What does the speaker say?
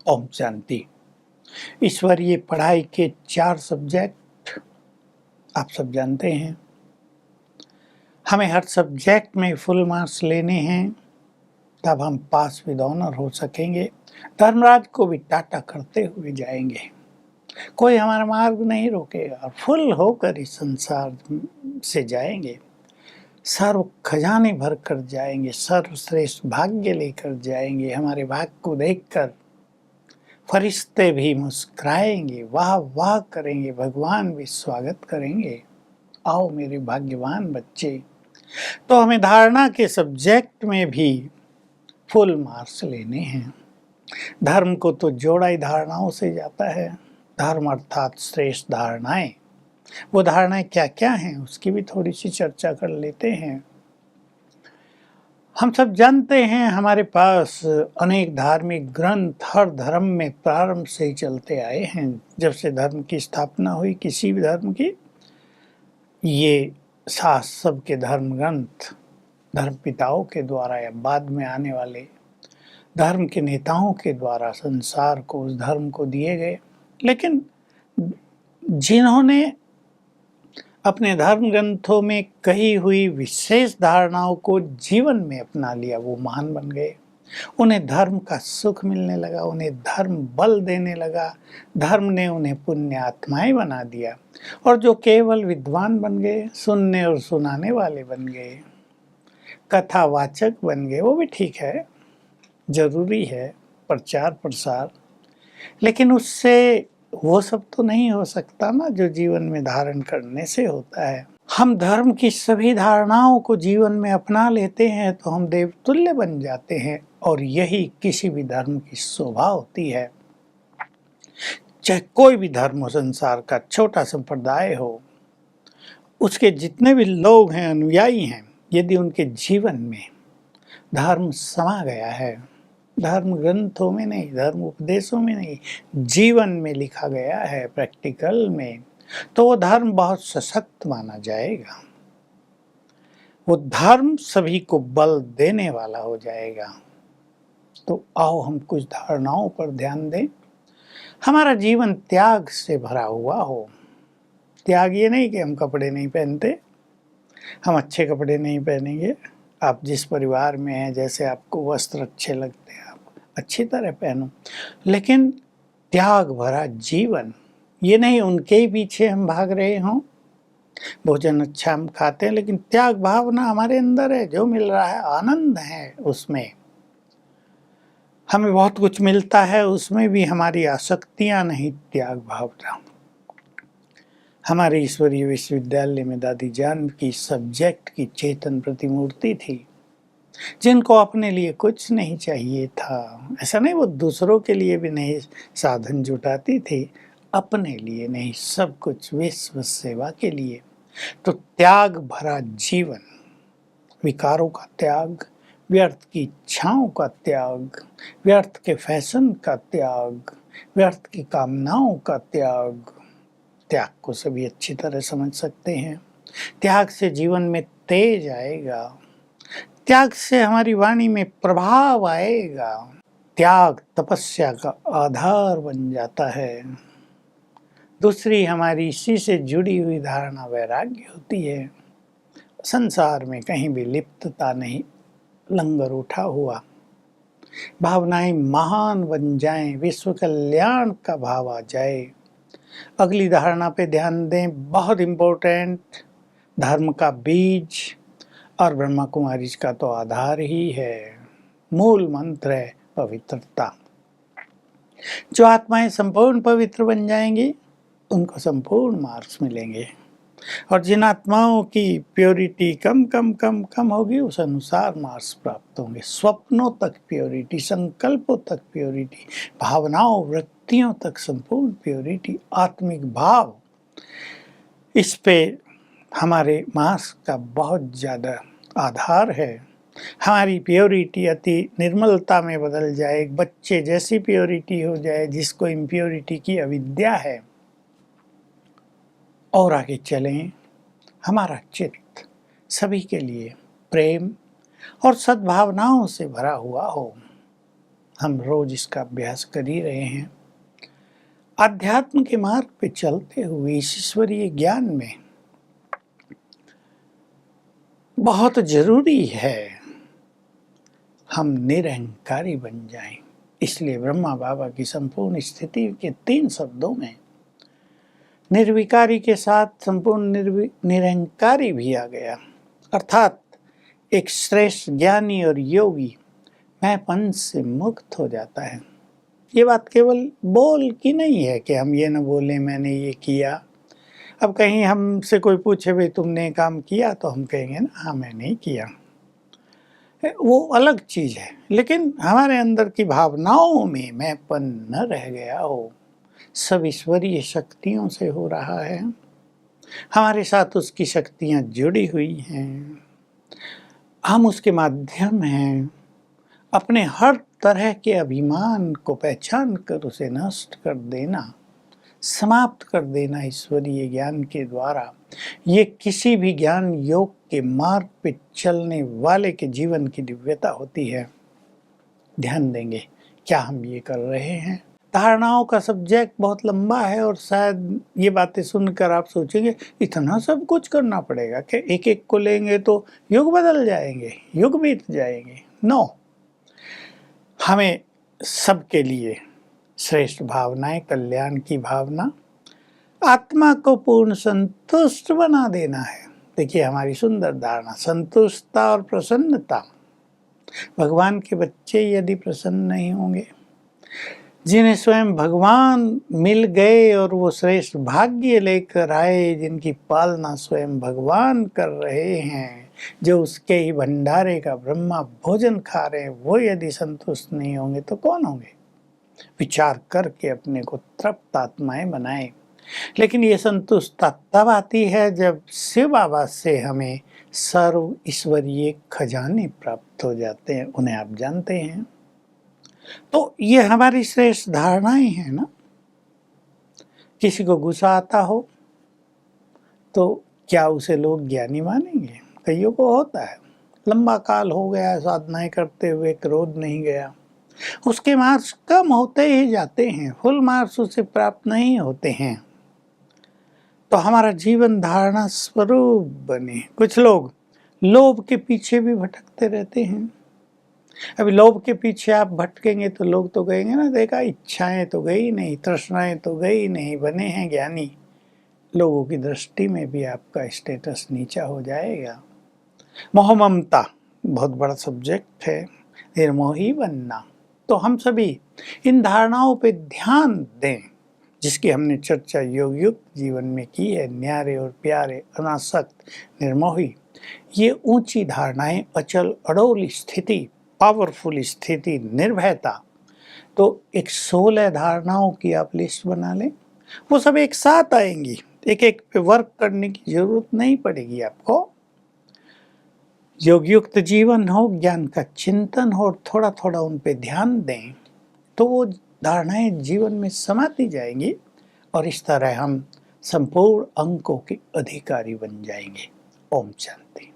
ओम शांति। ईश्वरीय पढ़ाई के 4 सब्जेक्ट आप सब जानते हैं। हमें हर सब्जेक्ट में फुल मार्क्स लेने हैं, तब हम पास विद ऑनर हो सकेंगे। धर्मराज को भी टाटा करते हुए जाएंगे, कोई हमारा मार्ग नहीं रोकेगा। फुल होकर इस संसार से जाएंगे, सर्व खजाने भर कर जाएंगे, सर्वश्रेष्ठ भाग्य लेकर जाएंगे। हमारे भाग्य को देखकर फरिश्ते भी मुस्कुराएंगे, वाह वाह करेंगे, भगवान भी स्वागत करेंगे। आओ मेरे भाग्यवान बच्चे। तो हमें धारणा के सब्जेक्ट में भी फुल मार्क्स लेने हैं। धर्म को तो जोड़ा ही धारणाओं से जाता है। धर्म अर्थात श्रेष्ठ धारणाएं। वो धारणाएं क्या क्या हैं उसकी भी थोड़ी सी चर्चा कर लेते हैं। हम सब जानते हैं हमारे पास अनेक धार्मिक ग्रंथ हर धर्म में प्रारंभ से ही चलते आए हैं। जब से धर्म की स्थापना हुई किसी भी धर्म की, ये शास्त्र सबके धर्म ग्रंथ धर्म पिताओं के द्वारा या बाद में आने वाले धर्म के नेताओं के द्वारा संसार को उस धर्म को दिए गए। लेकिन जिन्होंने अपने धर्म ग्रंथों में कही हुई विशेष धारणाओं को जीवन में अपना लिया, वो महान बन गए। उन्हें धर्म का सुख मिलने लगा, उन्हें धर्म बल देने लगा, धर्म ने उन्हें पुण्य आत्माएं बना दिया। और जो केवल विद्वान बन गए, सुनने और सुनाने वाले बन गए, कथावाचक बन गए, वो भी ठीक है, जरूरी है प्रचार प्रसार, लेकिन उससे वो सब तो नहीं हो सकता ना जो जीवन में धारण करने से होता है। हम धर्म की सभी धारणाओं को जीवन में अपना लेते हैं तो हम देवतुल्य बन जाते हैं, और यही किसी भी धर्म की शोभा होती है। चाहे कोई भी धर्म हो, संसार का छोटा संप्रदाय हो, उसके जितने भी लोग हैं, अनुयायी हैं, यदि उनके जीवन में धर्म समा गया है, धर्म ग्रंथों में नहीं, धर्म उपदेशों में नहीं, जीवन में लिखा गया है, प्रैक्टिकल में, तो वो धर्म बहुत सशक्त माना जाएगा। वो धर्म सभी को बल देने वाला हो जाएगा। तो आओ हम कुछ धारणाओं पर ध्यान दें। हमारा जीवन त्याग से भरा हुआ हो। त्याग ये नहीं कि हम कपड़े नहीं पहनते, हम अच्छे कपड़े नहीं पहनेंगे। आप जिस परिवार में हैं, जैसे आपको वस्त्र अच्छे लगते हैं, आप अच्छी तरह पहनो, लेकिन त्याग भरा जीवन। ये नहीं उनके ही पीछे हम भाग रहे हों। भोजन अच्छा हम खाते हैं, लेकिन त्याग भावना हमारे अंदर है। जो मिल रहा है आनंद है, उसमें हमें बहुत कुछ मिलता है, उसमें भी हमारी आसक्तियां नहीं, त्याग भावना। हमारे ईश्वरीय विश्वविद्यालय में दादी जान की सब्जेक्ट की चेतन प्रतिमूर्ति थी, जिनको अपने लिए कुछ नहीं चाहिए था। ऐसा नहीं वो दूसरों के लिए भी नहीं साधन जुटाती थी, अपने लिए नहीं, सब कुछ विश्व सेवा के लिए। तो त्याग भरा जीवन, विकारों का त्याग, व्यर्थ की इच्छाओं का त्याग, व्यर्थ के फैशन का त्याग, व्यर्थ की कामनाओं का त्याग। त्याग को सभी अच्छी तरह समझ सकते हैं। त्याग से जीवन में तेज आएगा, त्याग से हमारी वाणी में प्रभाव आएगा। त्याग तपस्या का आधार बन जाता है। दूसरी हमारी इसी से जुड़ी हुई धारणा वैराग्य होती है। संसार में कहीं भी लिप्तता नहीं, लंगर उठा हुआ, भावनाएं महान बन जाएं, विश्व कल्याण का भाव आ जाए। अगली धारणा पे ध्यान दें, बहुत इम्पोर्टेंट, धर्म का बीज और ब्रह्मा कुमारी का तो आधार ही है, मूल मंत्र है पवित्रता। जो आत्माएं संपूर्ण पवित्र बन जाएंगी, उनको संपूर्ण मार्क्स मिलेंगे, और जिन आत्माओं की प्योरिटी कम कम कम कम होगी, उस अनुसार मार्क्स प्राप्त होंगे। स्वप्नों तक प्योरिटी, संकल्पों तक प्योरिटी, भावनाओं वृत्तियों तक संपूर्ण प्योरिटी, आत्मिक भाव, इस पे हमारे मार्क्स का बहुत ज़्यादा आधार है। हमारी प्योरिटी अति निर्मलता में बदल जाए, एक बच्चे जैसी प्योरिटी हो जाए जिसको इम्प्योरिटी की अविद्या है, और आगे चलें। हमारा चित्त सभी के लिए प्रेम और सद्भावनाओं से भरा हुआ हो। हम रोज इसका अभ्यास कर ही रहे हैं। अध्यात्म के मार्ग पे चलते हुए इस ईश्वरीय ज्ञान में बहुत जरूरी है हम निरहंकारी बन जाएं। इसलिए ब्रह्मा बाबा की संपूर्ण स्थिति के 3 शब्दों में निर्विकारी के साथ संपूर्ण निरहंकारी भी आ गया, अर्थात एक श्रेष्ठ ज्ञानी और योगी मैंपन से मुक्त हो जाता है। ये बात केवल बोल की नहीं है कि हम ये न बोलें मैंने ये किया। अब कहीं हमसे कोई पूछे भाई तुमने काम किया तो हम कहेंगे ना हाँ मैंने ही किया, वो अलग चीज़ है। लेकिन हमारे अंदर की भावनाओं में मैंपन न रह गया हो, सब ईश्वरीय शक्तियों से हो रहा है, हमारे साथ उसकी शक्तियाँ जुड़ी हुई हैं, हम उसके माध्यम हैं। अपने हर तरह के अभिमान को पहचान कर उसे नष्ट कर देना, समाप्त कर देना ईश्वरीय ज्ञान के द्वारा, ये किसी भी ज्ञान योग के मार्ग पे चलने वाले के जीवन की दिव्यता होती है। ध्यान देंगे क्या हम ये कर रहे हैं। धारणाओं का सब्जेक्ट बहुत लंबा है और शायद ये बातें सुनकर आप सोचेंगे इतना सब कुछ करना पड़ेगा कि एक एक को लेंगे तो युग बदल जाएंगे, युग बीत जाएंगे। नो, हमें सबके लिए श्रेष्ठ भावनाएं, कल्याण की भावना, आत्मा को पूर्ण संतुष्ट बना देना है। देखिए हमारी सुंदर धारणा, संतुष्टता और प्रसन्नता। भगवान के बच्चे यदि प्रसन्न नहीं होंगे, जिन्हें स्वयं भगवान मिल गए और वो श्रेष्ठ भाग्य लेकर आए, जिनकी पालना स्वयं भगवान कर रहे हैं, जो उसके ही भंडारे का ब्रह्मा भोजन खा रहे हैं, वो यदि संतुष्ट नहीं होंगे तो कौन होंगे। विचार करके अपने को तृप्त आत्माएं बनाएं। लेकिन ये संतुष्टता तब आती है जब शिव बाबा से हमें सर्व ईश्वरीय खजाने प्राप्त हो जाते हैं, उन्हें आप जानते हैं। तो ये हमारी श्रेष्ठ धारणाएं हैं ना। किसी को गुस्सा आता हो तो क्या उसे लोग ज्ञानी मानेंगे? कईयों को होता है, लंबा काल हो गया साधनाएं करते हुए, क्रोध नहीं गया, उसके मार्क्स कम होते ही जाते हैं, फुल मार्क्स उसे प्राप्त नहीं होते हैं। तो हमारा जीवन धारणा स्वरूप बने। कुछ लोग लोभ के पीछे भी भटकते रहते हैं। अभी लोभ के पीछे आप भटकेंगे तो लोग तो कहेंगे ना, देखा इच्छाएं तो गई नहीं, तृष्णाएं तो गई नहीं, बने हैं ज्ञानी। लोगों की दृष्टि में भी आपका स्टेटस नीचा हो जाएगा। मोह ममता बहुत बड़ा सब्जेक्ट है, निर्मोही बनना। तो हम सभी इन धारणाओं पे ध्यान दें जिसकी हमने चर्चा योग युक्त जीवन में की है। न्यारे और प्यारे, अनासक्त, निर्मोही, ये ऊंची धारणाएं, अचल अडोल स्थिति, पावरफुल स्थिति, निर्भयता। तो एक 16 धारणाओं की आप लिस्ट बना लें, वो सब एक साथ आएंगी, एक एक पे वर्क करने की जरूरत नहीं पड़ेगी आपको। योग युक्त जीवन हो, ज्ञान का चिंतन हो, थोड़ा थोड़ा उन पे ध्यान दें तो वो धारणाएं जीवन में समाती जाएंगी और इस तरह हम संपूर्ण अंकों के अधिकारी बन जाएंगे। ओम शांति।